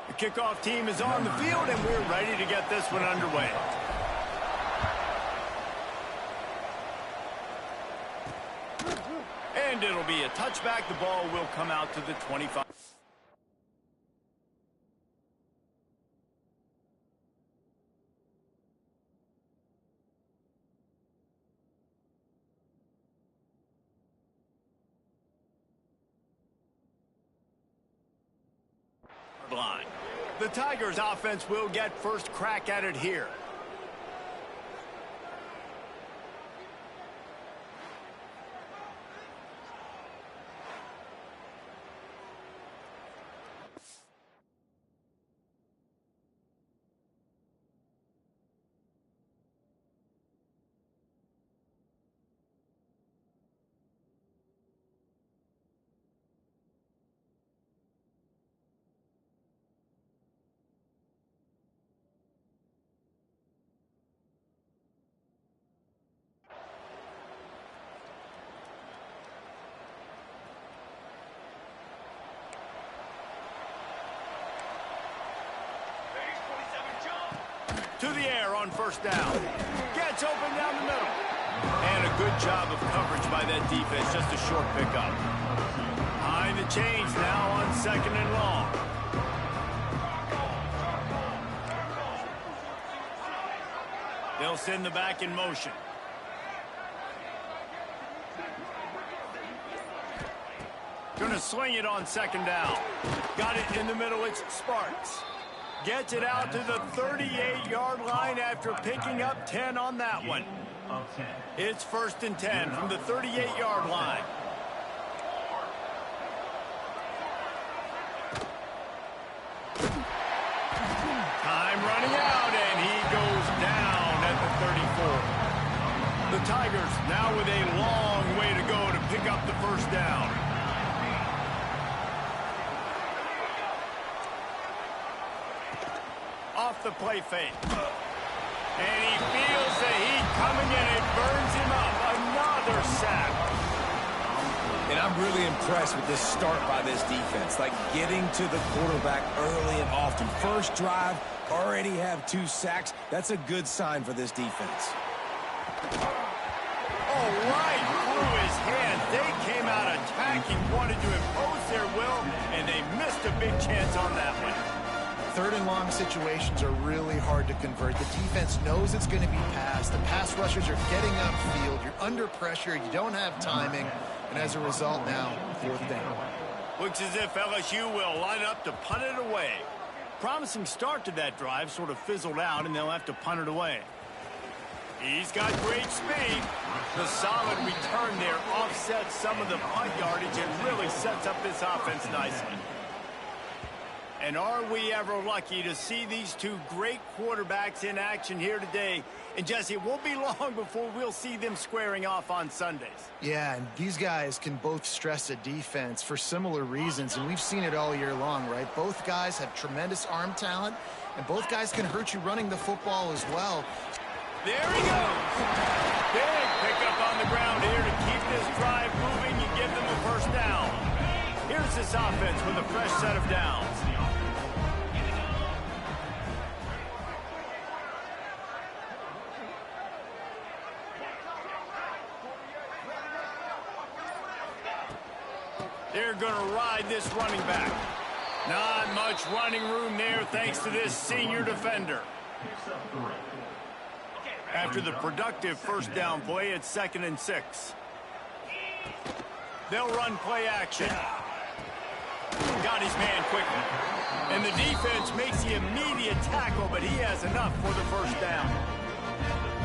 The kickoff team is on the field, and we're ready to get this one underway. And it'll be a touchback. The ball will come out to the 25. Line. The Tigers offense will get first crack at it here. To the air on first down. Gets open down the middle. And a good job of coverage by that defense. Just a short pickup. Behind the chains now on second and long. They'll send the back in motion. Gonna swing it on second down. Got it in the middle. It's Sparks. Gets it out to the 38-yard line after picking up 10 on that one. It's 1st and 10 from the 38-yard line. Time running out, and he goes down at the 34. The Tigers now with a long way to go to pick up the first down. Off the play fake. And he feels the heat coming in. It burns him up. Another sack. And I'm really impressed with this start by this defense. Like getting to the quarterback early and often. First drive, already have 2 sacks. That's a good sign for this defense. Oh, right through his hands. They came out attacking, wanted to impose their will, and they missed a big chance on that one. 3rd and long situations are really hard to convert. The defense knows it's going to be passed. The pass rushers are getting upfield. You're under pressure. You don't have timing. And as a result now, 4th down. Looks as if LSU will line up to punt it away. Promising start to that drive, sort of fizzled out, and they'll have to punt it away. He's got great speed. The solid return there offsets some of the punt yardage and really sets up this offense nicely. And are we ever lucky to see these two great quarterbacks in action here today? And Jesse, it won't be long before we'll see them squaring off on Sundays. Yeah, and these guys can both stress a defense for similar reasons, and we've seen it all year long, right? Both guys have tremendous arm talent, and both guys can hurt you running the football as well. There he goes. Big pickup on the ground here to keep this drive moving and give them a first down. Here's this offense with a fresh set of downs. They're going to ride this running back. Not much running room there thanks to this senior defender. After the productive first down play, it's 2nd and 6. They'll run play action. Got his man quickly. And the defense makes the immediate tackle, but he has enough for the first down.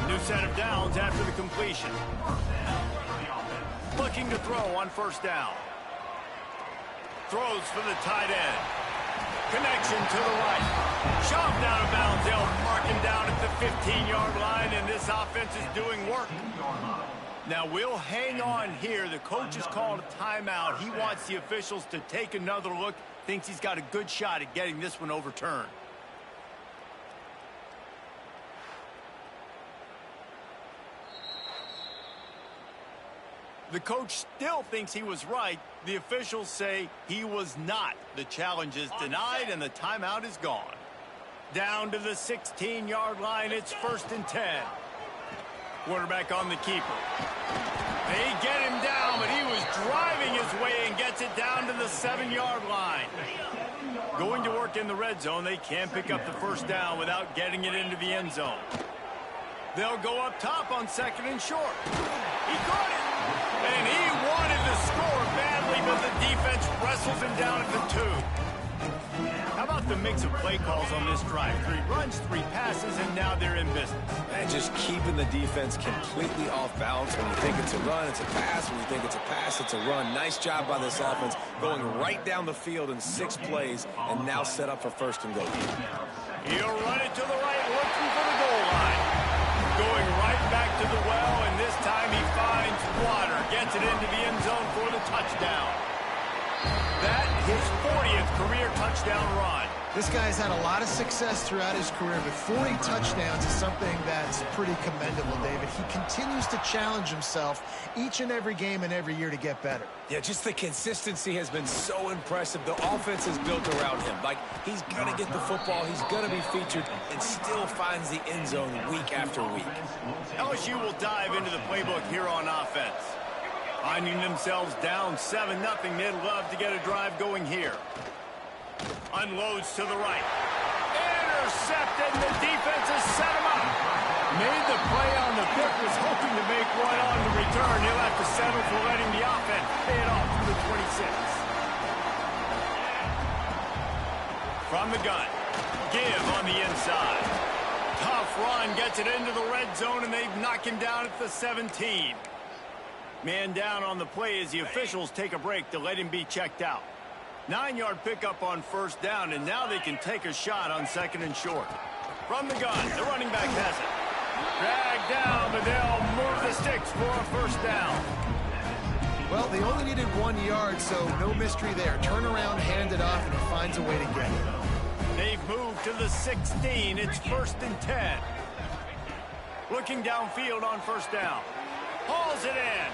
New set of downs after the completion. Looking to throw on first down. Throws for the tight end. Connection to the right. Shoved out of bounds. They'll mark him down at the 15-yard line, and this offense is doing work. Now, we'll hang on here. The coach has called a timeout. He wants the officials to take another look. Thinks he's got a good shot at getting this one overturned. The coach still thinks he was right. The officials say he was not. The challenge is denied, and the timeout is gone. Down to the 16-yard line. It's 1st and 10. Quarterback on the keeper. They get him down, but he was driving his way and gets it down to the 7-yard line. Going to work in the red zone. They can't pick up the 1st down without getting it into the end zone. They'll go up top on 2nd and short. He caught it. And he wanted to score badly, but the defense wrestles him down at the 2. How about the mix of play calls on this drive? 3 runs, 3 passes, and now they're in business. And just keeping the defense completely off balance. When you think it's a run, it's a pass. When you think it's a pass, it's a run. Nice job by this offense, going right down the field in 6 plays, and now set up for 1st and goal. He'll run it to the right, looking for the goal line. Going right back to the well, and this time he finds water. Gets it into the end zone for the touchdown. That his 40th career touchdown run. This guy's had a lot of success throughout his career, but 40 touchdowns is something that's pretty commendable, David. He continues to challenge himself each and every game and every year to get better. Yeah, just the consistency has been so impressive. The offense is built around him. Like, he's going to get the football, he's going to be featured, and still finds the end zone week after week. LSU will dive into the playbook here on offense. Finding themselves down 7-0, they'd love to get a drive going here. Unloads to the right. Intercepted, and the defense has set him up. Made the play on the pick, was hoping to make one on the return. He'll have to settle for letting the offense pay it off to the 26. From the gun. Give on the inside. Tough run, gets it into the red zone, and they knock him down at the 17. Man down on the play as the officials take a break to let him be checked out. 9-yard pickup on 1st down, and now they can take a shot on 2nd and short. From the gun, the running back has it. Dragged down, but they'll move the sticks for a 1st down. Well, they only needed 1 yard, so no mystery there. Turn around, hand it off, and he finds a way to get it. They've moved to the 16. It's 1st and 10. Looking downfield on 1st down. Hauls it in.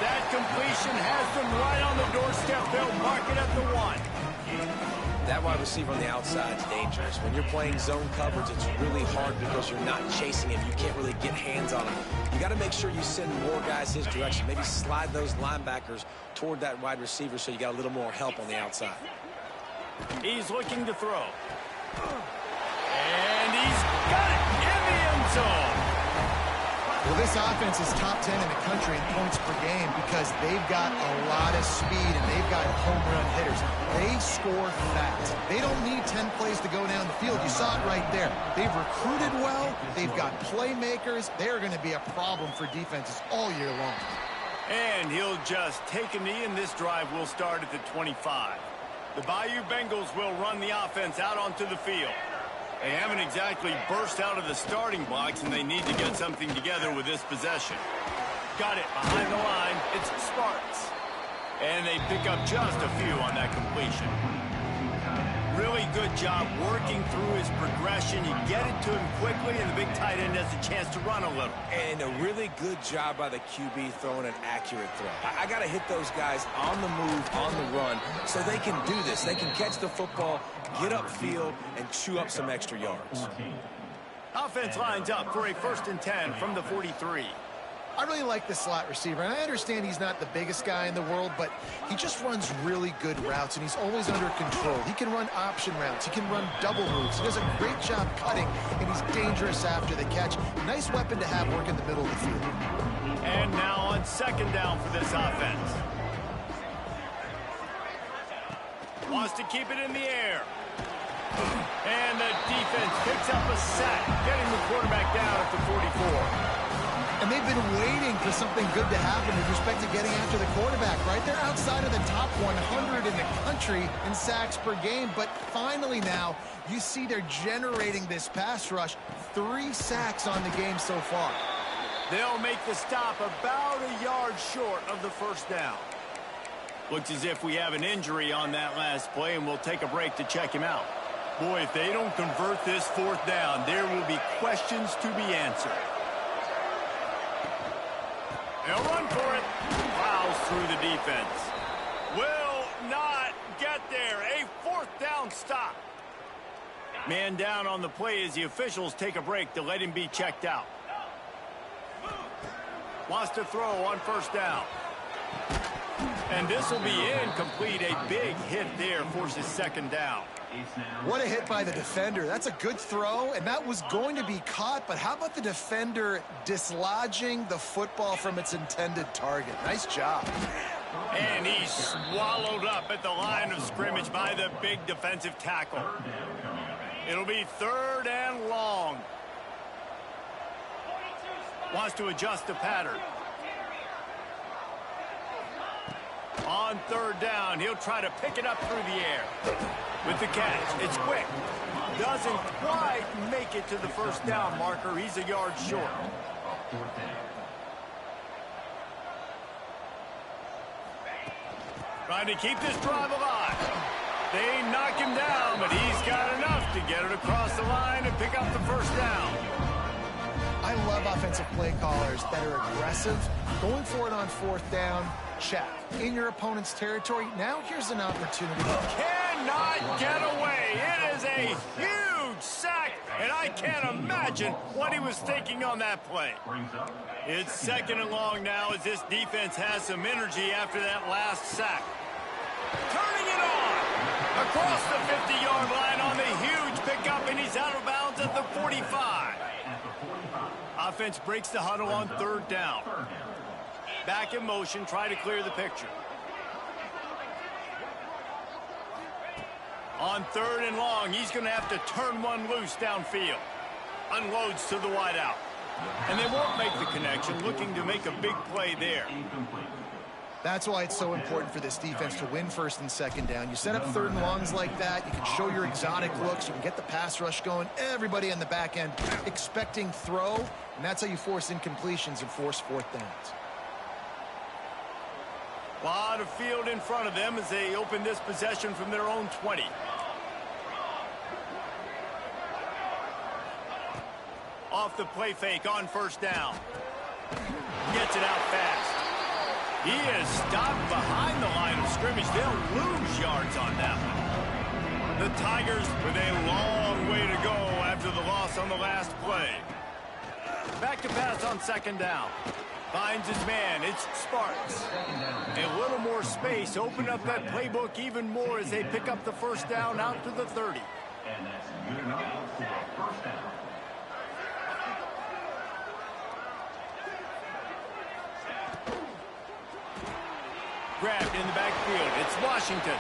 That completion has them right on the doorstep. They'll mark it at the 1. That wide receiver on the outside is dangerous. When you're playing zone coverage, it's really hard because you're not chasing him. You can't really get hands on him. You got to make sure you send more guys his direction. Maybe slide those linebackers toward that wide receiver so you got a little more help on the outside. He's looking to throw. And he's got it in the end zone. Well, this offense is top 10 in the country in points per game because they've got a lot of speed and they've got home run hitters. They score fast. They don't need 10 plays to go down the field. You saw it right there. They've recruited well. They've got playmakers. They're going to be a problem for defenses all year long. And he'll just take a knee, and this drive will start at the 25. The Bayou Bengals will run the offense out onto the field. They haven't exactly burst out of the starting blocks, and they need to get something together with this possession. Got it behind the line. It's Sparks. And they pick up just a few on that completion. Really good job working through his progression. You get it to him quickly, and the big tight end has a chance to run a little. And a really good job by the QB throwing an accurate throw. I got to hit those guys on the move, on the run, so they can do this. They can catch the football, get upfield, and chew up some extra yards. Offense lines up for a 1st and 10 from the 43. I really like the slot receiver, and I understand he's not the biggest guy in the world, but he just runs really good routes, and he's always under control. He can run option routes. He can run double moves. He does a great job cutting, and he's dangerous after the catch. Nice weapon to have work in the middle of the field. And now on 2nd down for this offense. Wants to keep it in the air. And the defense picks up a sack, getting the quarterback down at the 44. And they've been waiting for something good to happen with respect to getting after the quarterback, right? They're outside of the top 100 in the country in sacks per game, but finally now you see they're generating this pass rush. 3 sacks on the game so far. They'll make the stop about a yard short of the 1st down. Looks as if we have an injury on that last play, and we'll take a break to check him out. Boy, if they don't convert this 4th down, there will be questions to be answered. They'll run for it. Plows through the defense. Will not get there. A fourth down stop. Man down on the play as the officials take a break to let him be checked out. Wants to throw on first down. And this will be incomplete. A big hit there forces second down. What a hit by the defender. That's a good throw, and that was going to be caught, but how about the defender dislodging the football from its intended target? Nice job. And he's swallowed up at the line of scrimmage by the big defensive tackle. It'll be third and long. Wants to adjust the pattern. On third down, he'll try to pick it up through the air. With the catch, it's quick. Doesn't quite make it to the first down marker. He's a yard short. Trying to keep this drive alive. They knock him down, but he's got enough to get it across the line and pick up the first down. I love offensive play callers that are aggressive. Going for it on fourth down, check. In your opponent's territory, now here's an opportunity. Cannot get away. It is a huge sack, and I can't imagine what he was thinking on that play. It's second and long now as this defense has some energy after that last sack. Turning it on. Across the 50-yard line on the huge pickup, and he's out of bounds at the 45. Offense breaks the huddle on third down. Back in motion, try to clear the picture. On third and long, he's going to have to turn one loose downfield. Unloads to the wideout. And they won't make the connection, looking to make a big play there. That's why it's so important for this defense to win first and second down. You set up third and longs like that, you can show your exotic looks, you can get the pass rush going, everybody on the back end expecting throw, and that's how you force incompletions and force fourth downs. A lot of field in front of them as they open this possession from their own 20. Off the play fake on first down. Gets it out fast. He is stopped behind the line of scrimmage. They'll lose yards on that one. The Tigers with a long way to go after the loss on the last play. Back to pass on second down. Finds his man. It's Sparks. A little more space. Open up that playbook even more as they pick up the first down out to the 30. And that's good enough for a first down. Grabbed in the backfield. It's Washington.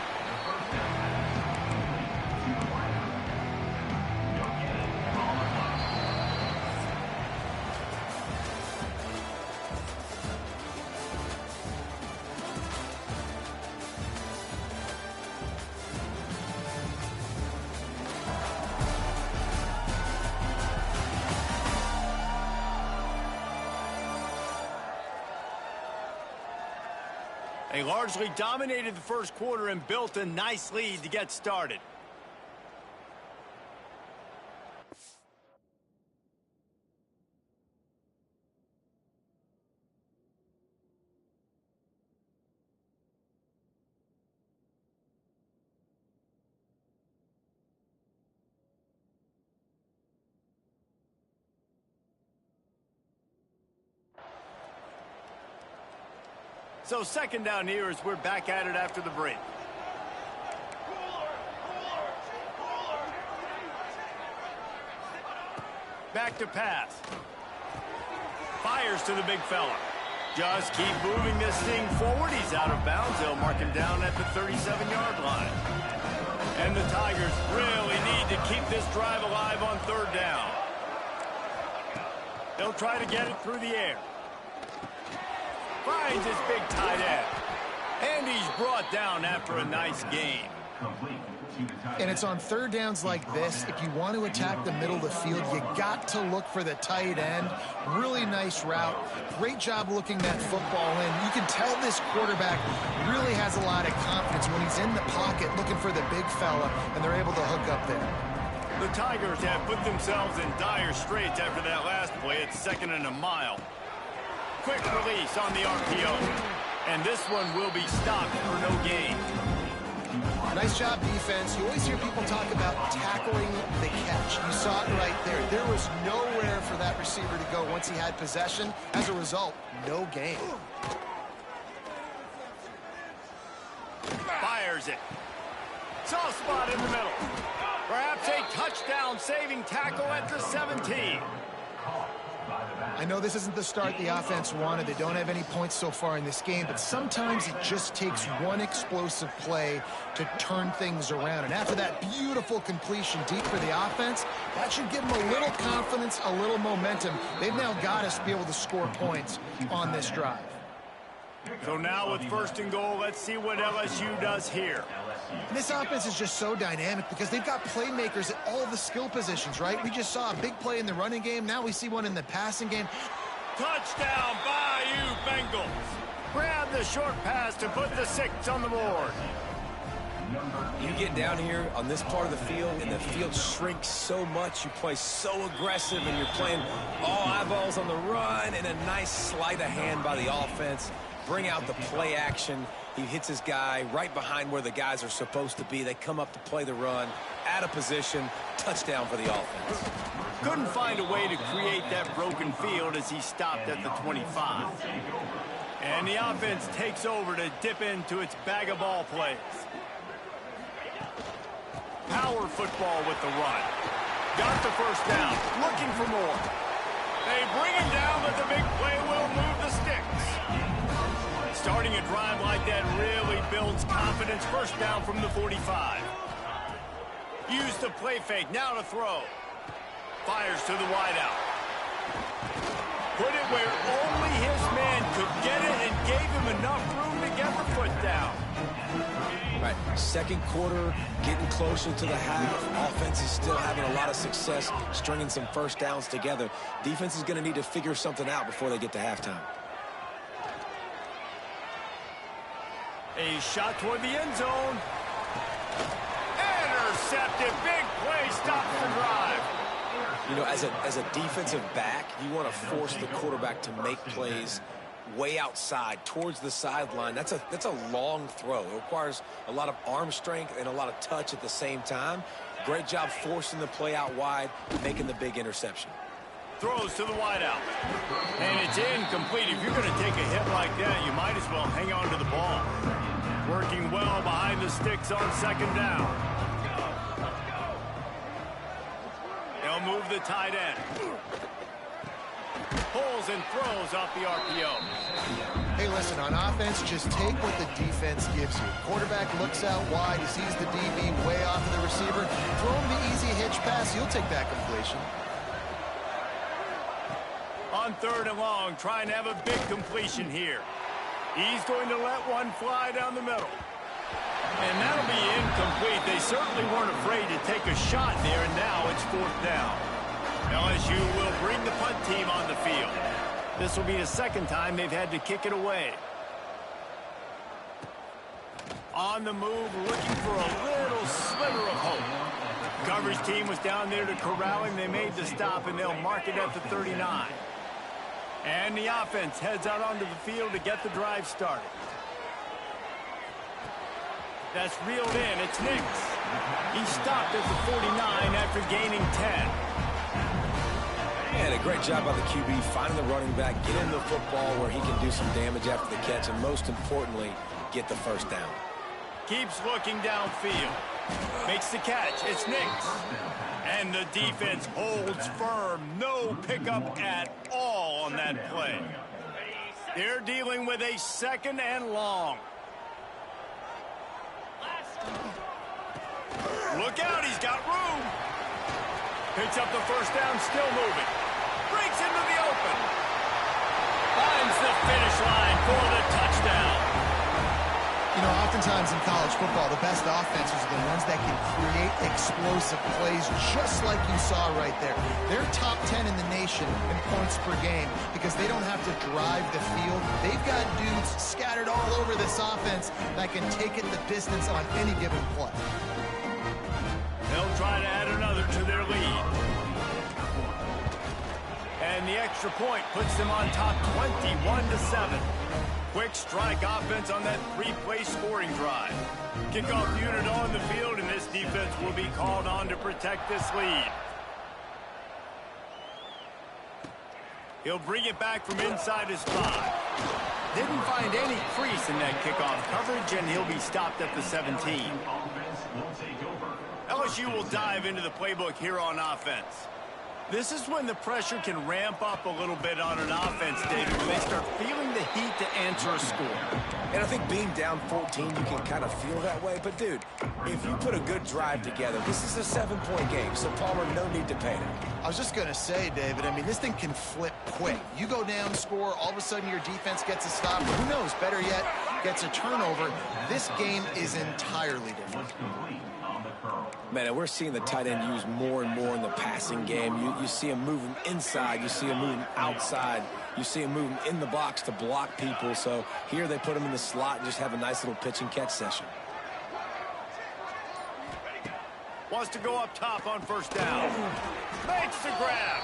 They largely dominated the first quarter and built a nice lead to get started. So second down here as we're back at it after the break. Back to pass. Fires to the big fella. Just keep moving this thing forward. He's out of bounds. They'll mark him down at the 37-yard line. And the Tigers really need to keep this drive alive on third down. They'll try to get it through the air. Finds his big tight end. And he's brought down after a nice game. And it's on third downs like this. If you want to attack the middle of the field, you got to look for the tight end. Really nice route. Great job looking that football in. You can tell this quarterback really has a lot of confidence when he's in the pocket looking for the big fella, and they're able to hook up there. The Tigers have put themselves in dire straits after that last play. It's second and a mile. quick release on the RPO. And this one will be stopped for no gain. Nice job, defense. You always hear people talk about tackling the catch. You saw it right there. There was nowhere for that receiver to go once he had possession. As a result, no gain. Fires it. Soft spot in the middle. Perhaps a touchdown-saving tackle at the 17. I know this isn't the start the offense wanted. They don't have any points so far in this game, but sometimes it just takes one explosive play to turn things around. And after that beautiful completion deep for the offense, that should give them a little confidence, a little momentum. They've now got us to be able to score points on this drive. So now with first and goal, let's see what LSU does here. And this offense is just so dynamic because they've got playmakers at all the skill positions, right? We just saw a big play in the running game. Now we see one in the passing game. Touchdown, Bayou Bengals. Grab the short pass to put the 6 on the board. You get down here on this part of the field, and the field shrinks so much. You play so aggressive, and you're playing all eyeballs on the run, and a nice sleight of hand by the offense. Bring out the play action. He hits his guy right behind where the guys are supposed to be. They come up to play the run, out of position, touchdown for the offense. Couldn't find a way to create that broken field as he stopped at the 25. And the offense takes over to dip into its bag of ball plays. Power football with the run. Got the first down, looking for more. They bring him down, but the big play will move the sticks. Starting a drive like that really builds confidence. First down from the 45. Use the play fake, now to throw. Fires to the wideout. Put it where only his man could get it and gave him enough room to get the foot down. Right, second quarter, getting closer to the half. Offense is still having a lot of success stringing some first downs together. Defense is going to need to figure something out before they get to halftime. A shot toward the end zone. Intercepted. Big play stops the drive. You know, as a defensive back, you want to force the quarterback to make plays way outside towards the sideline. That's a long throw. It requires a lot of arm strength and a lot of touch at the same time. Great job forcing the play out wide, making the big interception. Throws to the wideout. And it's incomplete. If you're going to take a hit like that, you might as well hang on to the ball. Working well behind the sticks on second down. They'll move the tight end. Pulls and throws off the RPO. Hey, listen, on offense, just take what the defense gives you. Quarterback looks out wide. He sees the DB way off of the receiver. Throw him the easy hitch pass. You'll take that completion. On third and long, trying to have a big completion here. He's going to let one fly down the middle. And that'll be incomplete. They certainly weren't afraid to take a shot there, and now it's fourth down. LSU will bring the punt team on the field. This will be the second time they've had to kick it away. On the move, looking for a little sliver of hope. Coverage team was down there to corral him. They made the stop, and they'll mark it at the 39. And the offense heads out onto the field to get the drive started. That's reeled in. It's Nix. He stopped at the 49 after gaining 10. And a great job by the QB finding the running back, get him the football where he can do some damage after the catch, and most importantly, get the first down. Keeps looking downfield. Makes the catch. It's Nix. And the defense holds firm. No pickup at all on that play. They're dealing with a second and long. Look out, he's got room. Picks up the first down, still moving. Breaks into the open. Finds the finish line for the touchdown. You know, oftentimes in college football, the best offenses are the ones that can create explosive plays just like you saw right there. They're top 10 in the nation in points per game because they don't have to drive the field. They've got dudes scattered all over this offense that can take it the distance on any given play. They'll try to add another to their lead. And the extra point puts them on top 21-7. Quick strike offense on that three-play scoring drive. Kickoff unit on the field, and this defense will be called on to protect this lead. He'll bring it back from inside his 5. Didn't find any crease in that kickoff coverage, and he'll be stopped at the 17. LSU will dive into the playbook here on offense. This is when the pressure can ramp up a little bit on an offense, David, when they start feeling the heat to answer a score. And I think being down 14, you can kind of feel that way. But, dude, if you put a good drive together, this is a 7-point game, so Palmer, no need to panic. I was just going to say, David, I mean, this thing can flip quick. You go down, score, all of a sudden your defense gets a stop. Or who knows, better yet, gets a turnover. This game is entirely different. Man, and we're seeing the tight end used more and more in the passing game. You see him moving inside. You see him moving outside. You see him moving in the box to block people. So here they put him in the slot and just have a nice little pitch and catch session. Wants to go up top on first down. Makes the grab.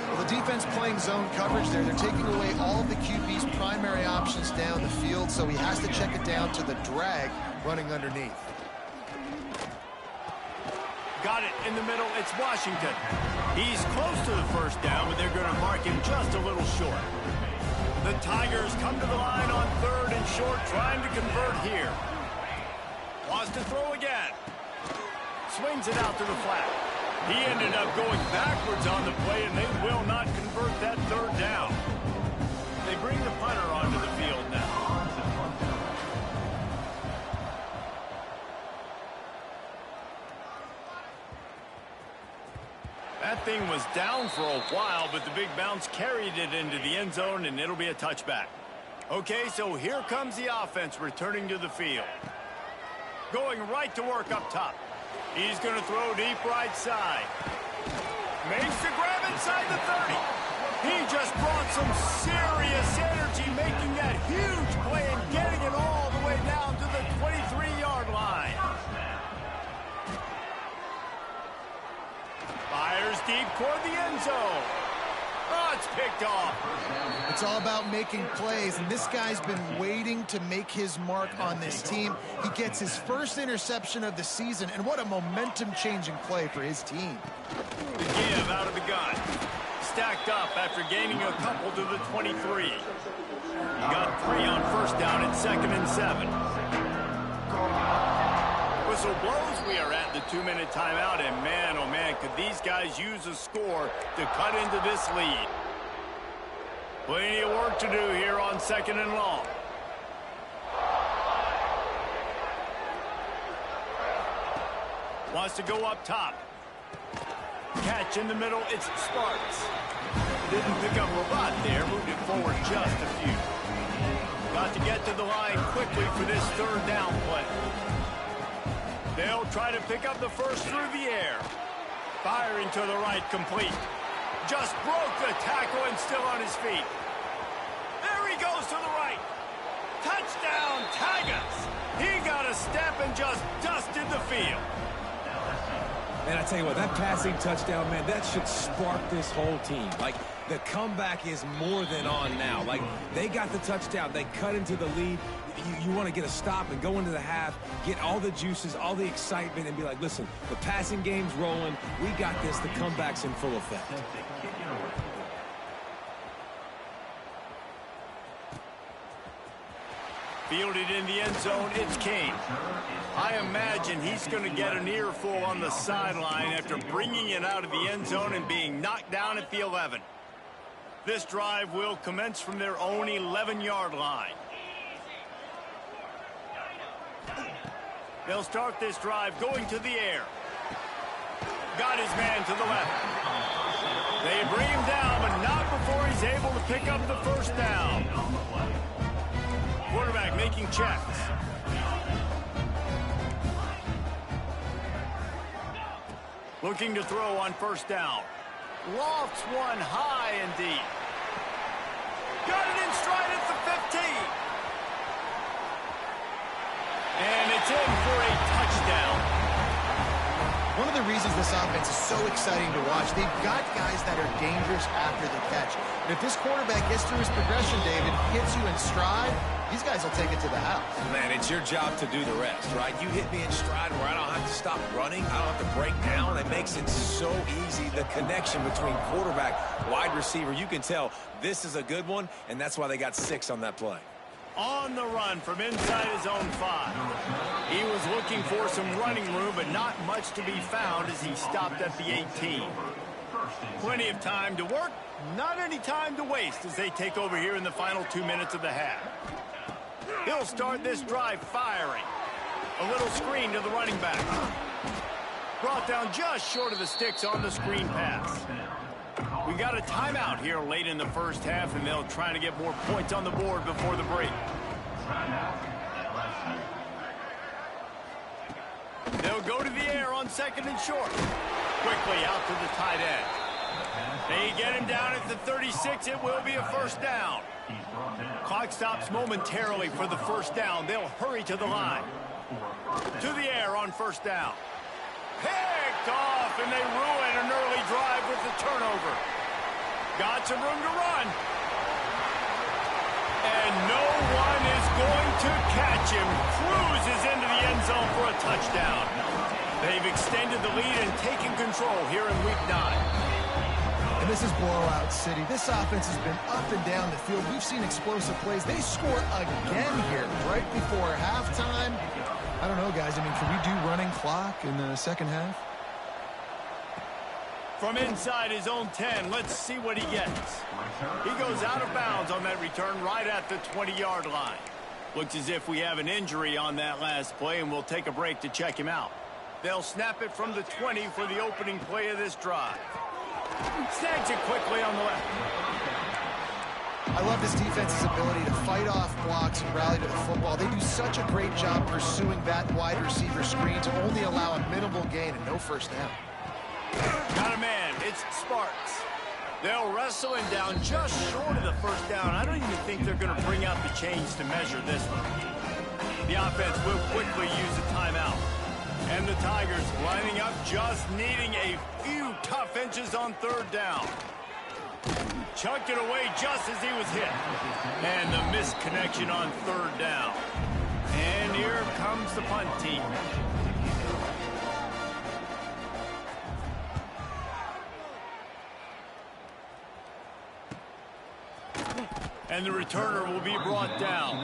Well, the defense playing zone coverage there. They're taking away all of the QB's primary options down the field, so he has to check it down to the drag running underneath. Got it in the middle. It's Washington. He's close to the first down, but they're going to mark him just a little short. The Tigers come to the line on 3rd and short, trying to convert here. Wants to throw again. Swings it out to the flat. He ended up going backwards on the play, and they will not convert that 3rd down. They bring the punter onto the field now. That thing was down for a while, but the big bounce carried it into the end zone, and it'll be a touchback. Okay, so here comes the offense returning to the field. Going right to work up top. He's going to throw deep right side. Makes the grab inside the 30. He just brought some serious energy, making that huge play and getting it all the way down to the 23-yard line. Fires deep toward the end zone. Oh, it's picked off. It's all about making plays, and this guy's been waiting to make his mark on this team. He gets his first interception of the season, and what a momentum-changing play for his team. The give out of the gun. Stacked up after gaining a couple to the 23. He got 3 on first down at 2nd and 7. Whistle blows. We are at the 2-minute timeout, and man, oh man, could these guys use a score to cut into this lead. Plenty of work to do here on 2nd and long. Wants to go up top. Catch in the middle, it's Sparks. Didn't pick up a lot there, moved it forward just a few. Got to get to the line quickly for this 3rd down play. They'll try to pick up the first through the air. Firing to the right, complete. Just broke the tackle and still on his feet. There he goes to the right. Touchdown, Tigers. He got a step and just dusted the field. And I tell you what, that passing touchdown, man, that should spark this whole team. Like, the comeback is more than on now. Like, they got the touchdown. They cut into the lead. You want to get a stop and go into the half, get all the juices, all the excitement, and be like, listen, the passing game's rolling. We got this. The comeback's in full effect. Fielded in the end zone, it's Kane. I imagine he's going to get an earful on the sideline after bringing it out of the end zone and being knocked down at the 11. This drive will commence from their own 11-yard line. They'll start this drive going to the air. Got his man to the left. They bring him down, but not before he's able to pick up the first down. Quarterback making checks. Looking to throw on first down. Lofts one high and deep. Got it in stride at the 15. And it's in for a touchdown. One one of the reasons this offense is so exciting to watch. They've got guys that are dangerous after the catch. And if this quarterback gets through his progression, David, hits you in stride, these guys will take it to the house. Man, it's your job to do the rest, right? You hit me in stride where I don't have to stop running. I don't have to break down. It makes it so easy. The connection between quarterback, wide receiver, you can tell this is a good one, and that's why they got 6 on that play. On the run from inside his own 5. He was looking for some running room, but not much to be found as he stopped at the 18. Plenty of time to work, not any time to waste as they take over here in the final 2 minutes of the half. He'll start this drive firing. A little screen to the running back. Brought down just short of the sticks on the screen pass. We got a timeout here late in the first half, and they'll try to get more points on the board before the break. They'll go to the air on 2nd and short. Quickly out to the tight end. They get him down at the 36. It will be a first down. Clock stops momentarily for the first down. They'll hurry to the line. To the air on first down. Picked off, and they ruin an early drive with the turnover. Got some room to run. And no one is going to catch him. Cruises into the end zone for a touchdown. They've extended the lead and taken control here in Week 9. And this is blowout city. This offense has been up and down the field. We've seen explosive plays. They score again here right before halftime. I don't know, guys. I mean, can we do running clock in the second half? From inside his own 10, let's see what he gets. He goes out of bounds on that return right at the 20-yard line. Looks as if we have an injury on that last play, and we'll take a break to check him out. They'll snap it from the 20 for the opening play of this drive. Snags it quickly on the left. I love this defense's ability to fight off blocks and rally to the football. They do such a great job pursuing that wide receiver screen to only allow a minimal gain and no first down. Got a man. It's Sparks. They'll wrestle him down just short of the first down. I don't even think they're going to bring out the chains to measure this one. The offense will quickly use a timeout. And the Tigers lining up, just needing a few tough inches on third down. Chucked it away just as he was hit. And the misconnection on third down. And here comes the punt team. And the returner will be brought down.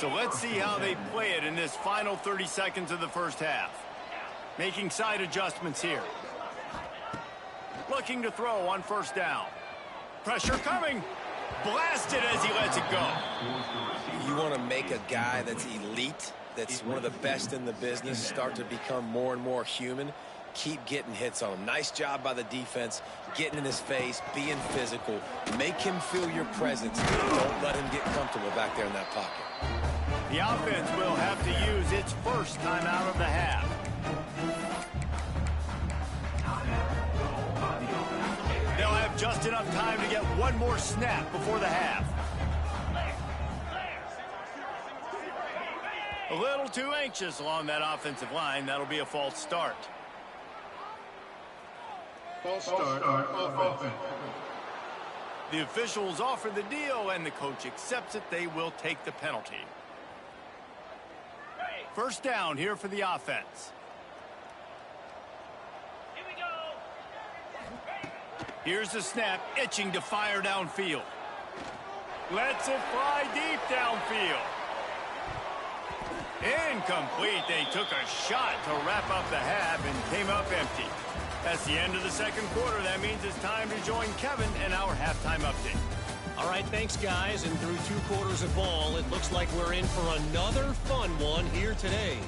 So let's see how they play it in this final 30 seconds of the first half. Making side adjustments here. Looking to throw on first down. Pressure coming. Blasted as he lets it go. You want to make a guy that's elite, that's one of the best in the business, start to become more and more human. Keep getting hits on him. Nice job by the defense, getting in his face, being physical. Make him feel your presence. Don't let him get comfortable back there in that pocket. The offense will have to use its first time out of the half. They'll have just enough time to get one more snap before the half. A little too anxious along that offensive line. That'll be a false start. False start offense. The officials offer the deal, and the coach accepts it. They will take the penalty. First down here for the offense. Here we go. Here's the snap, itching to fire downfield. Lets it fly deep downfield. Incomplete. They took a shot to wrap up the half and came up empty. That's the end of the second quarter. That means it's time to join Kevin and our halftime update. All right, thanks, guys. And through 2 quarters of ball, it looks like we're in for another fun one here today.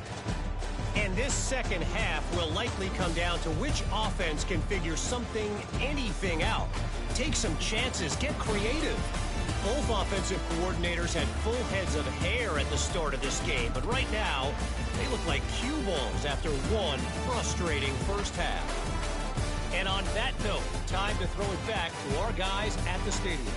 And this second half will likely come down to which offense can figure something, anything out. Take some chances, get creative. Both offensive coordinators had full heads of hair at the start of this game, but right now, they look like cue balls after one frustrating first half. And on that note, time to throw it back to our guys at the stadium.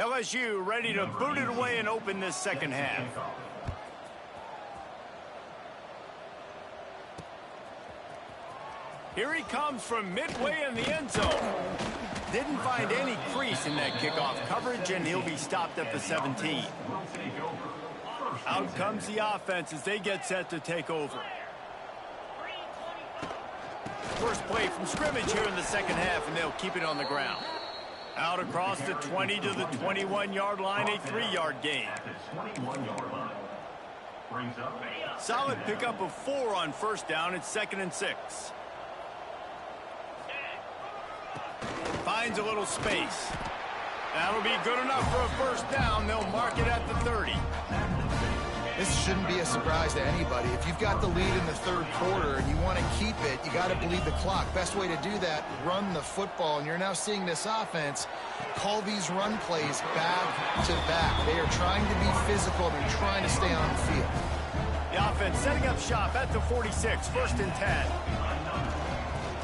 LSU ready to boot it away and open this second half. Here he comes from midway in the end zone. Didn't find any crease in that kickoff coverage, and he'll be stopped at the 17. Out comes the offense as they get set to take over. First play from scrimmage here in the second half, and they'll keep it on the ground. Out across the 20 to the 21-yard line, a 3-yard gain. Solid pickup of 4 on first down. It's 2nd and 6. Finds a little space. That'll be good enough for a first down. They'll mark it at the 30. This shouldn't be a surprise to anybody. If you've got the lead in the third quarter and you want to keep it, you got to bleed the clock. Best way to do that, run the football. And you're now seeing this offense call these run plays back to back. They are trying to be physical. They're trying to stay on the field. The offense setting up shop at the 46, 1st and 10.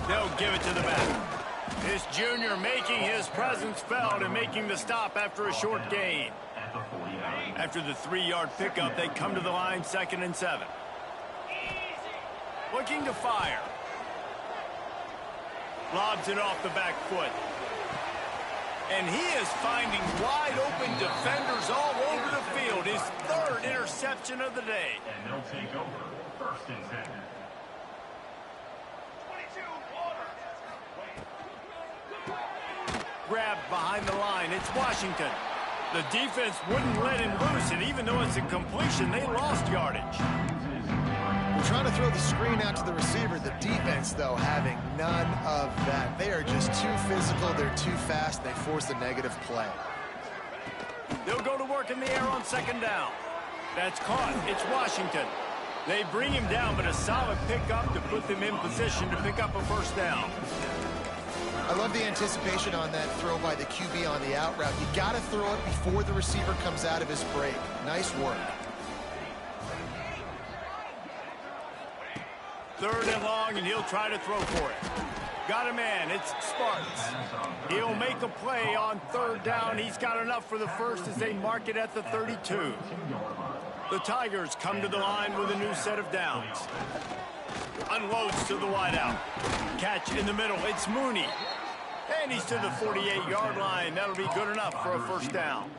They'll give it to the back. This junior making his presence felt and making the stop after a short gain. After the 3-yard pickup, they come to the line, 2nd and 7. Looking to fire. Lobs it off the back foot. And he is finding wide open defenders all over the field. His 3rd interception of the day. And they'll take over 1st and 10. Grabbed behind the line. It's Washington. The defense wouldn't let him loose, and even though it's a completion, they lost yardage. We're trying to throw the screen out to the receiver. The defense, though, having none of that. They are just too physical. They're too fast. They force the negative play. They'll go to work in the air on 2nd down. That's caught. It's Washington. They bring him down, but a solid pickup to put them in position to pick up a first down. I love the anticipation on that throw by the QB on the out route. You got to throw it before the receiver comes out of his break. Nice work. 3rd and long, and he'll try to throw for it. Got a man. It's Sparks. He'll make a play on 3rd down. He's got enough for the first as they mark it at the 32. The Tigers come to the line with a new set of downs. Unloads to the wideout. Catch in the middle. It's Mooney. And he's to the 48-yard line. That'll be good enough for a first down.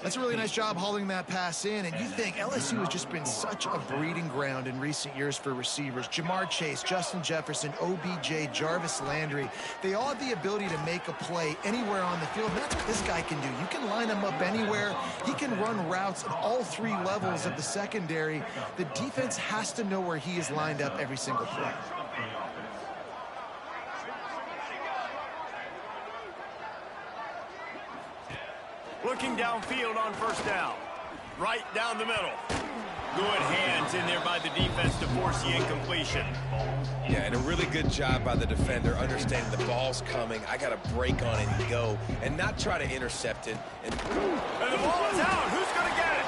That's a really nice job hauling that pass in. And you think LSU has just been such a breeding ground in recent years for receivers. Jamar Chase, Justin Jefferson, OBJ, Jarvis Landry. They all have the ability to make a play anywhere on the field. And that's what this guy can do. You can line him up anywhere. He can run routes at all 3 levels of the secondary. The defense has to know where he is lined up every single play. Looking downfield on first down. Right down the middle. Good hands in there by the defense to force the incompletion. Yeah, and a really good job by the defender understanding the ball's coming. I got to break on it and go and not try to intercept it. And the ball is out. Who's going to get it?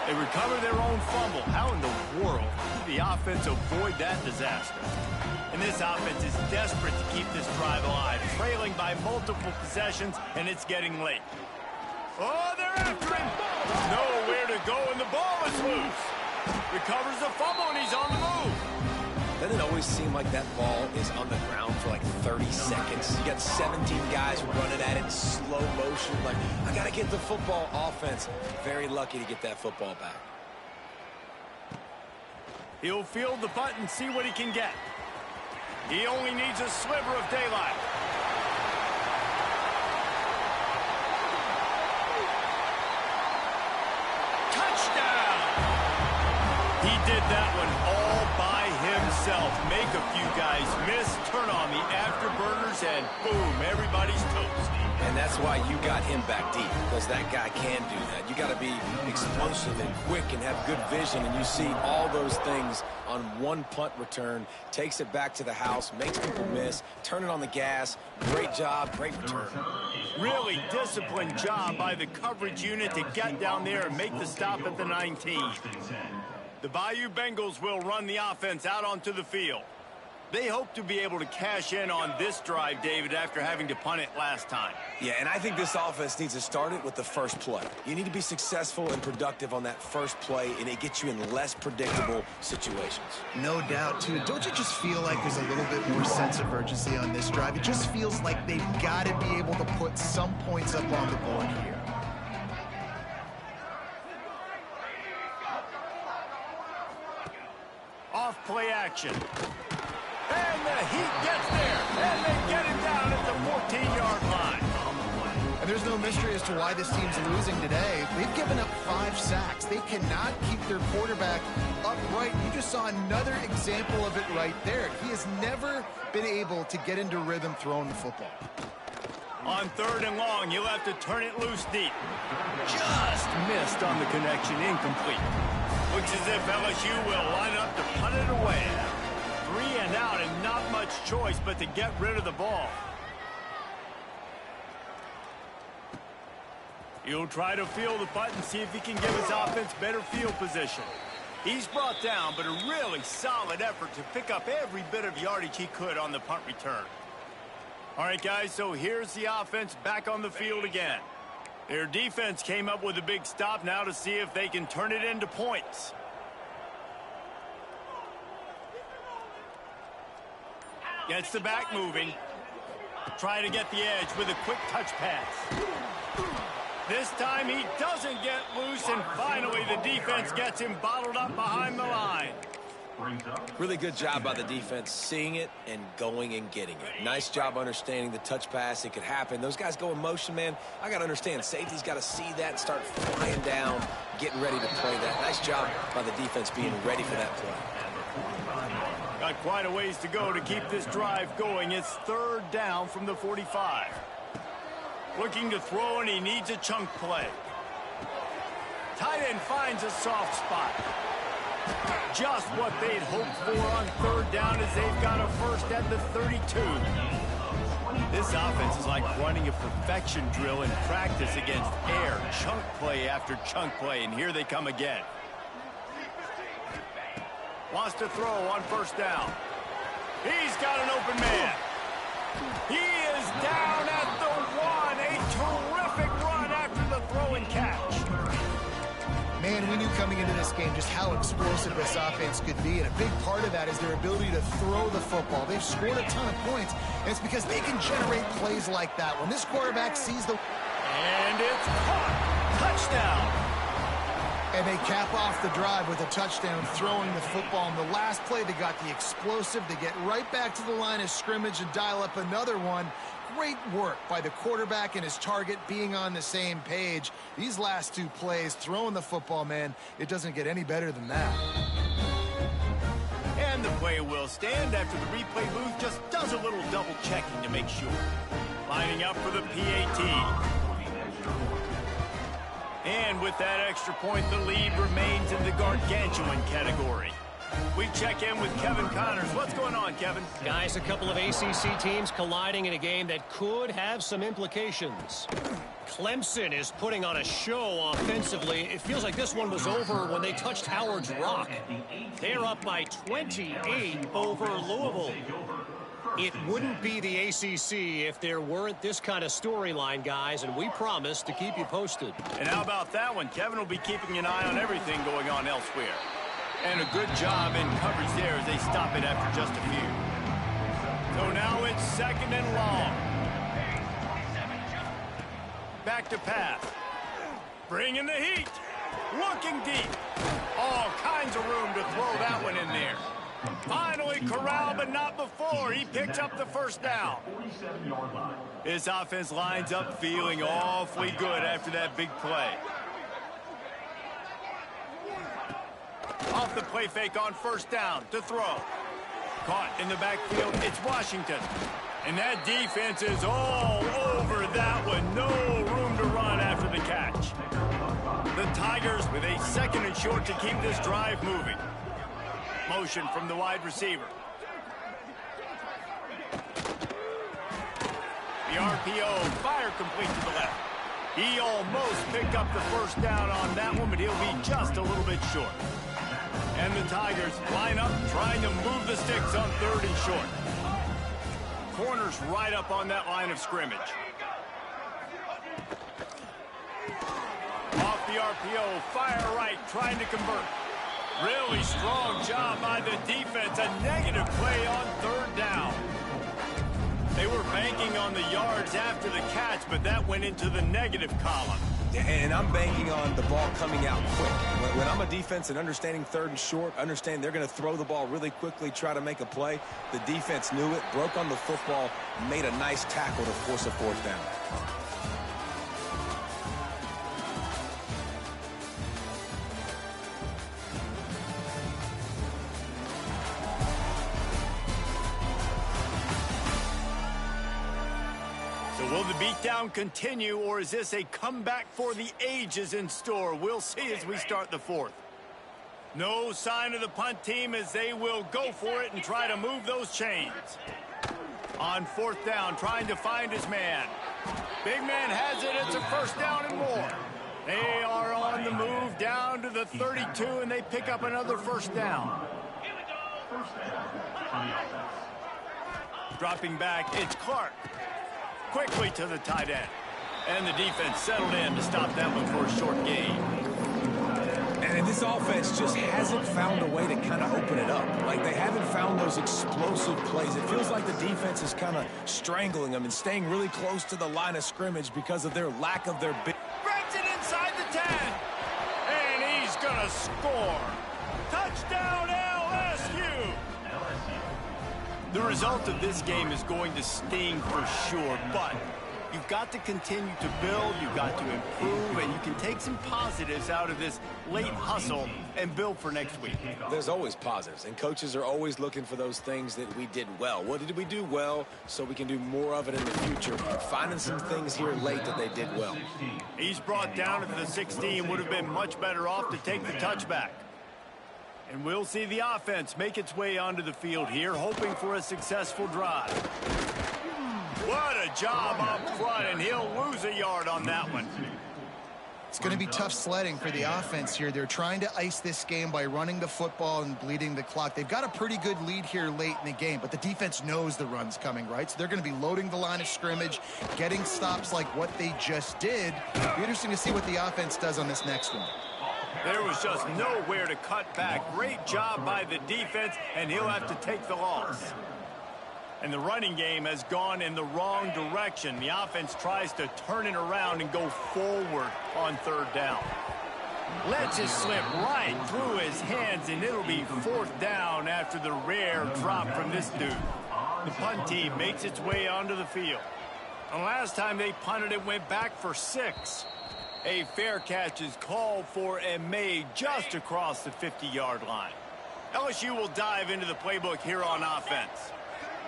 They recover their own fumble. How in the world did the offense avoid that disaster? And this offense is desperate to keep this drive alive, trailing by multiple possessions, and it's getting late. Oh, they're after him. Nowhere to go, and the ball is loose. Recovers the fumble, and he's on the move. Doesn't it always seem like that ball is on the ground for like 30 seconds? You got 17 guys running at it in slow motion. Like, I got to get the football. Offense, very lucky to get that football back. He'll field the punt and see what he can get. He only needs a sliver of daylight. Did that one all by himself. Make a few guys miss, turn on the afterburners, and boom, everybody's toast. And that's why you got him back deep, because that guy can do that. You got to be explosive and quick and have good vision, and you see all those things on one punt return. Takes it back to the house, makes people miss, turn it on the gas. Great job, great return. Really disciplined job by the coverage unit to get down there and make the stop at the 19. The Bayou Bengals will run the offense out onto the field. They hope to be able to cash in on this drive, David, after having to punt it last time. Yeah, and I think this offense needs to start it with the first play. You need to be successful and productive on that first play, and it gets you in less predictable situations. No doubt, too. Don't you just feel like there's a little bit more sense of urgency on this drive? It just feels like they've got to be able to put some points up on the board here. Off play action. And the Heat gets there. And they get it down at the 14-yard line. And there's no mystery as to why this team's losing today. They've given up 5 sacks. They cannot keep their quarterback upright. You just saw another example of it right there. He has never been able to get into rhythm throwing the football. On 3rd and long, you'll have to turn it loose deep. Just missed on the connection, incomplete. Looks as if LSU will line up to punt it away. 3 and out and not much choice but to get rid of the ball. He'll try to field the punt and see if he can give his offense better field position. He's brought down, but a really solid effort to pick up every bit of yardage he could on the punt return. All right, guys, so here's the offense back on the field again. Their defense came up with a big stop now to see if they can turn it into points. Gets the back moving. Try to get the edge with a quick touch pass. This time he doesn't get loose, and finally the defense gets him bottled up behind the line. Really good job by the defense seeing it and going and getting it. Nice job understanding the touch pass. It could happen. Those guys go in motion, man. I got to understand. Safety's got to see that and start flying down, getting ready to play that. Nice job by the defense being ready for that play. Got quite a ways to go to keep this drive going. It's 3rd down from the 45. Looking to throw, and he needs a chunk play. Tight end finds a soft spot. Just what they'd hoped for on 3rd down as they've got a first at the 32. This offense is like running a perfection drill in practice against air. Chunk play after chunk play, and here they come again. Wants to throw on 1st down. He's got an open man. He is down at the 1. A terrific run after the throw and catch. Man, we knew coming into this game just how explosive this offense could be, and a big part of that is their ability to throw the football. They've scored a ton of points, and it's because they can generate plays like that. When this quarterback sees the... And it's caught. Touchdown. And they cap off the drive with a touchdown throwing the football. In the last play, they got the explosive. They get right back to the line of scrimmage and dial up another one. Great work by the quarterback and his target being on the same page. These last 2 plays, throwing the football, man, it doesn't get any better than that. And the play will stand after the replay booth just does a little double checking to make sure. Lining up for the PAT. And with that extra point, the lead remains in the gargantuan category. We check in with Kevin Connors. What's going on, Kevin? Guys, a couple of ACC teams colliding in a game that could have some implications. Clemson is putting on a show offensively. It feels like this one was over when they touched Howard's Rock. They're up by 28 over Louisville. It wouldn't be the ACC if there weren't this kind of storyline, guys, and we promise to keep you posted. And how about that one? Kevin will be keeping an eye on everything going on elsewhere. And a good job in coverage there as they stop it after just a few. So now it's 2nd and long. Back to pass. Bringing the heat. Looking deep. All kinds of room to throw that one in there. Finally corralled, but not before. He picks up the 1st down. His offense lines up feeling awfully good after that big play. Off the play fake on 1st down to throw. Caught in the backfield. It's Washington. And that defense is all over that one. No room to run after the catch. The Tigers with a 2nd and short to keep this drive moving. Motion from the wide receiver. The RPO, fire complete to the left. He almost picked up the 1st down on that one, but he'll be just a little bit short. And the Tigers line up trying to move the sticks on 3rd and short. Corners right up on that line of scrimmage. Off the RPO, fire right, trying to convert. Really strong job by the defense. A negative play on 3rd down. They were banking on the yards after the catch, but that went into the negative column. And I'm banking on the ball coming out quick. When I'm a defense and understanding 3rd and short, understand they're going to throw the ball really quickly, try to make a play. The defense knew it, broke on the football, made a nice tackle to force a 4th down. Will the beatdown continue, or is this a comeback for the ages in store? We'll see as we start the 4th. No sign of the punt team as they will go for it and try to move those chains. On 4th down, trying to find his man. Big man has it. It's a 1st down and more. They are on the move down to the 32, and they pick up another 1st down. Dropping back, it's Clark. Quickly to the tight end. And the defense settled in to stop that one for a short gain. And this offense just hasn't found a way to kind of open it up. Like, they haven't found those explosive plays. It feels like the defense is kind of strangling them and staying really close to the line of scrimmage because of their lack of their big... Grabs it inside the 10. And he's going to score. Touchdown, LSU. The result of this game is going to sting for sure, but you've got to continue to build, you've got to improve, and you can take some positives out of this late hustle and build for next week. There's always positives, and coaches are always looking for those things that we did well. What did we do well so we can do more of it in the future? Finding some things here late that they did well. He's brought down at the 16, would have been much better off to take the touchback. And we'll see the offense make its way onto the field here, hoping for a successful drive. What a job up front, and he'll lose a yard on that one. It's going to be tough sledding for the offense here. They're trying to ice this game by running the football and bleeding the clock. They've got a pretty good lead here late in the game, but the defense knows the run's coming, right? So they're going to be loading the line of scrimmage, getting stops like what they just did. It'll be interesting to see what the offense does on this next one. There was just nowhere to cut back. Great job by the defense, and he'll have to take the loss. And the running game has gone in the wrong direction. The offense tries to turn it around and go forward on 3rd down. Lets it slip right through his hands, and it'll be 4th down after the rare drop from this dude. The punt team makes its way onto the field. And last time they punted, it went back for 6. A fair catch is called for and made just across the 50-yard line. LSU will dive into the playbook here on offense.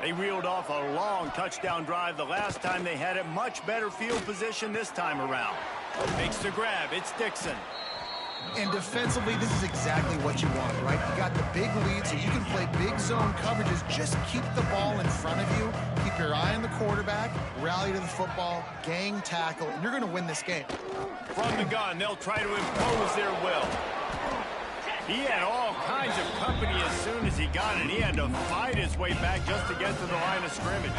They reeled off a long touchdown drive the last time they had it. Much better field position this time around. Makes the grab. It's Dixon. And defensively, this is exactly what you want, right? You got the big lead, so you can play big zone coverages. Just keep the ball in front of you. Keep your eye on the quarterback. Rally to the football. Gang tackle. And you're going to win this game. From the gun, they'll try to impose their will. He had all kinds of company as soon as he got it. He had to fight his way back just to get to the line of scrimmage.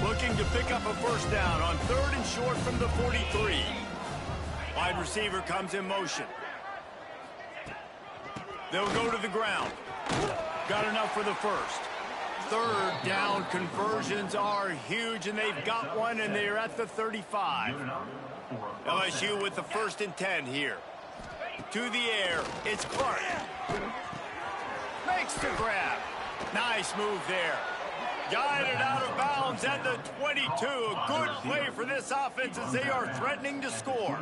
Looking to pick up a 1st down on 3rd and short from the 43. Wide receiver comes in motion. They'll go to the ground. Got enough for the 1st. 3rd down conversions are huge, and they've got one, and they're at the 35. LSU with the 1st and 10 here. To the air, it's Clark. Makes the grab. Nice move there. Guided out of bounds at the 22. A good play for this offense as they are threatening to score.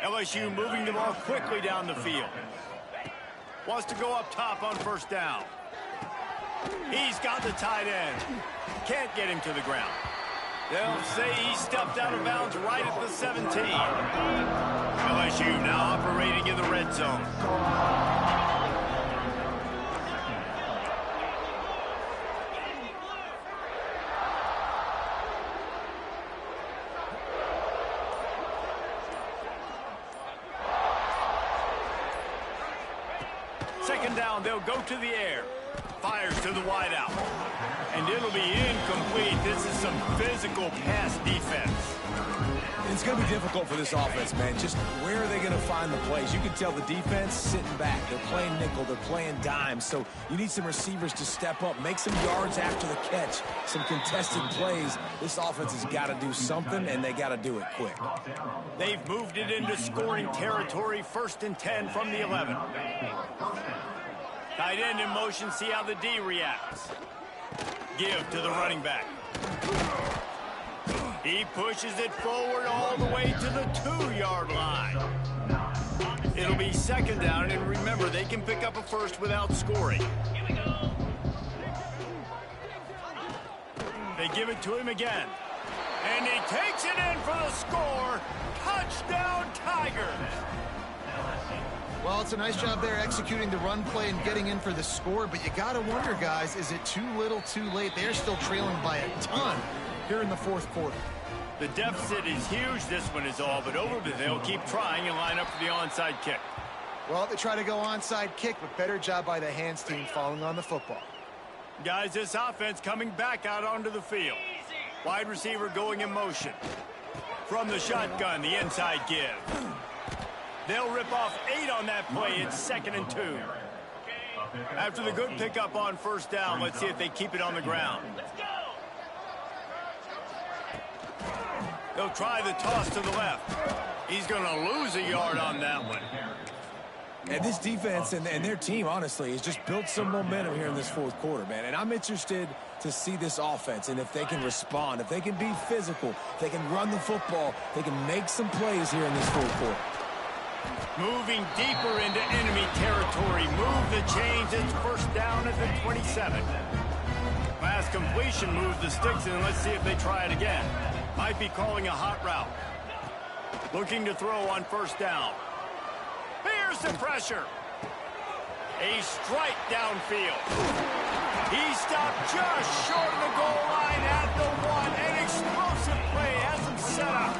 LSU moving the ball quickly down the field. Wants to go up top on 1st down. He's got the tight end. Can't get him to the ground. They'll say he stepped out of bounds right at the 17. LSU now operating in the red zone. Second down, they'll go to the air. Fires to the wideout. And it'll be incomplete. This is some physical pass defense. It's going to be difficult for this offense, man. Just where are they going to find the plays? You can tell the defense sitting back. They're playing nickel. They're playing dime. So you need some receivers to step up, make some yards after the catch, some contested plays. This offense has got to do something, and they got to do it quick. They've moved it into scoring territory. 1st and 10 from the 11. Tight end in motion. See how the D reacts. Give to the running back. He pushes it forward all the way to the 2-yard line. It'll be second down, and remember, they can pick up a first without scoring. Here we go. They give it to him again. And he takes it in for the score. Touchdown, Tigers. Well, it's a nice job there executing the run play and getting in for the score, but you got to wonder, guys, is it too little too late? They're still trailing by a ton here in the 4th quarter. The deficit is huge. This one is all but over, but they'll keep trying and line up for the onside kick. Well, they try to go onside kick, but better job by the hands team falling on the football. Guys, this offense coming back out onto the field. Wide receiver going in motion. From the shotgun, the inside give. They'll rip off 8 on that play. It's 2nd and 2. After the good pickup on 1st down, let's see if they keep it on the ground. They'll try the toss to the left. He's going to lose a yard on that one. And this defense and their team, honestly, has just built some momentum here in this 4th quarter, man. And I'm interested to see this offense and if they can respond, if they can be physical, if they can run the football, they can make some plays here in this 4th quarter. Moving deeper into enemy territory. Move the chains. It's 1st down at the 27. Last completion moves the sticks in. Let's see if they try it again. Might be calling a hot route. Looking to throw on 1st down. Here's the pressure. A strike downfield. He stopped just short of the goal line at the 1. An explosive play has him set up.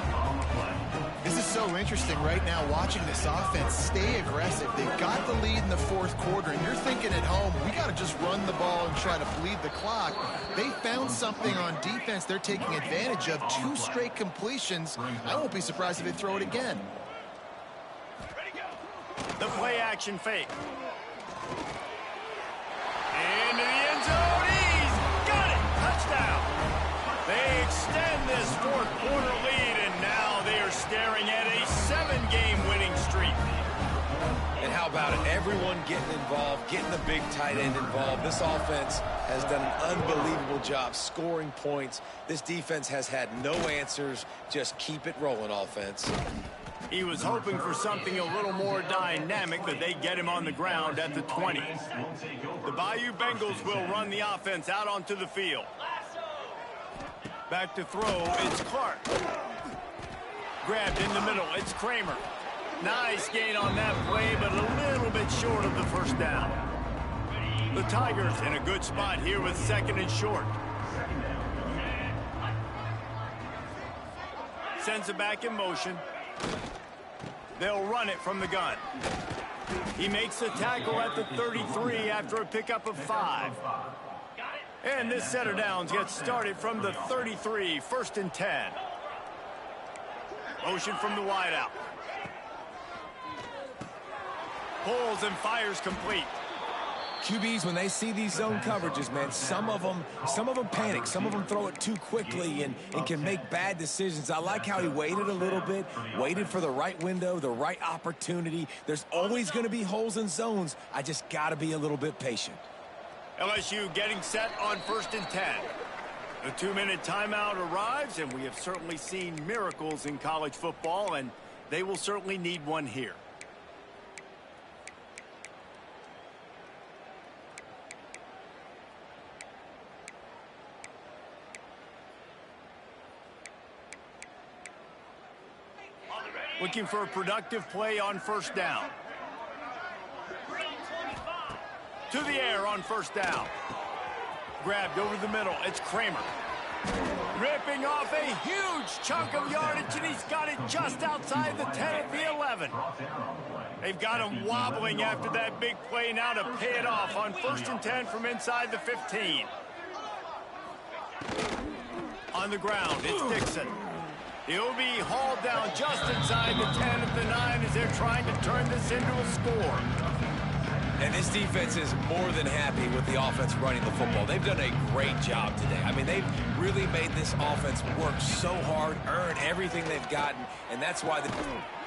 This is so interesting right now, watching this offense stay aggressive. They've got the lead in the 4th quarter, and you're thinking at home, we got to just run the ball and try to bleed the clock. They found something on defense they're taking advantage of. 2 straight completions. I won't be surprised if they throw it again. The play action fake. Into the end zone. He's got it. Touchdown. They extend this 4th quarter lead, and now they are staring at a 7-game winning streak. And how about it? Everyone getting involved, getting the big tight end involved. This offense has done an unbelievable job scoring points. This defense has had no answers. Just keep it rolling, offense. He was hoping for something a little more dynamic, but they get him on the ground at the 20. The Bayou Bengals will run the offense out onto the field. Back to throw, it's Clark. Grabbed in the middle, it's Kramer. Nice gain on that play, but a little bit short of the 1st down. The Tigers in a good spot here with 2nd and short. Sends it back in motion. They'll run it from the gun. He makes the tackle at the 33 after a pickup of 5. And this set of downs gets started from the 33, 1st and 10. Motion from the wideout. Pulls and fires complete. QBs, when they see these zone coverages, man, some of them panic. Some of them throw it too quickly and can make bad decisions. I like how he waited a little bit, waited for the right window, the right opportunity. There's always going to be holes in zones. I just got to be a little bit patient. LSU getting set on 1st and 10. The 2-minute timeout arrives, and we have certainly seen miracles in college football, and they will certainly need one here. Looking for a productive play on 1st down. To the air on 1st down. Grabbed over the middle. It's Kramer. Ripping off a huge chunk of yardage, and he's got it just outside the 10 of the 11. They've got him wobbling after that big play now to pay it off on 1st and 10 from inside the 15. On the ground, it's Dixon. He'll be hauled down just inside the 10 of the 9 as they're trying to turn this into a score. And this defense is more than happy with the offense running the football. They've done a great job today. I mean, they've really made this offense work so hard, earn everything they've gotten, and that's why the...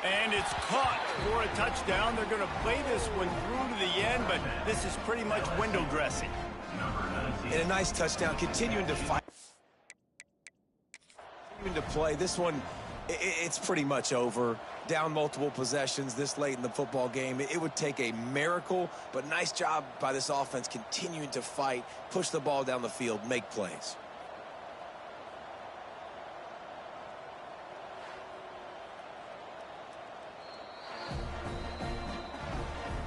And it's caught for a touchdown. They're going to play this one through to the end, but this is pretty much window dressing. And a nice touchdown, continuing to fight. Continuing to play. This one, it's pretty much over. Down multiple possessions this late in the football game. It would take a miracle, but nice job by this offense continuing to fight, push the ball down the field, make plays.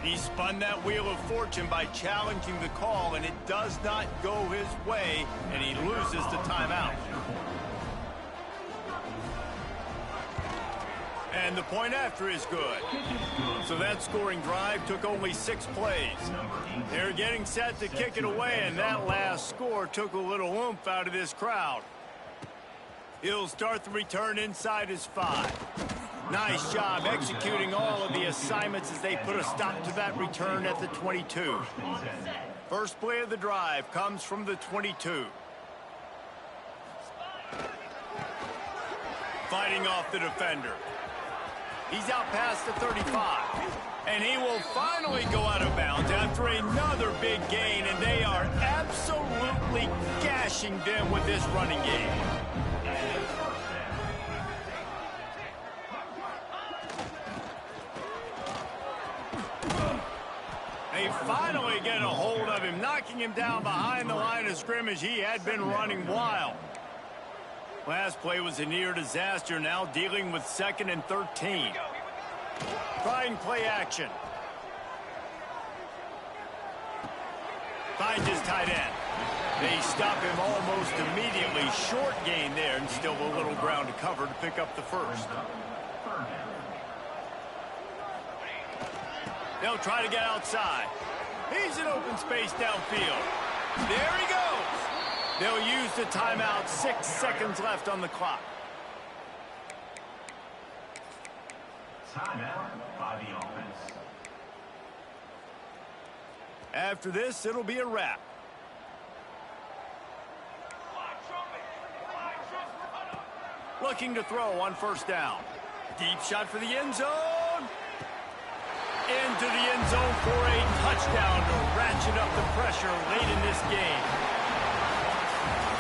He spun that wheel of fortune by challenging the call, and it does not go his way, and he loses the timeout. And the point after is good. So that scoring drive took only 6 plays. They're getting set to kick it away, and that last score took a little oomph out of this crowd. He'll start the return inside his 5. Nice job executing all of the assignments as they put a stop to that return at the 22. First play of the drive comes from the 22. Fighting off the defender. He's out past the 35. And he will finally go out of bounds after another big gain, and they are absolutely gashing them with this running game. They finally get a hold of him, knocking him down behind the line of scrimmage. He had been running wild. Last play was a near disaster, now dealing with 2nd and 13. Trying play action. Finds his tight end. They stop him almost immediately. Short gain there, and still a little ground to cover to pick up the first. They'll try to get outside. He's in open space downfield. There he goes. They'll use the timeout. 6 seconds left on the clock. Timeout by the offense. After this, it'll be a wrap. Looking to throw on 1st down. Deep shot for the end zone. Into the end zone for a touchdown to ratchet up the pressure late in this game.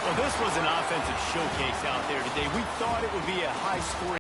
Well, this was an offensive showcase out there today. We thought it would be a high-scoring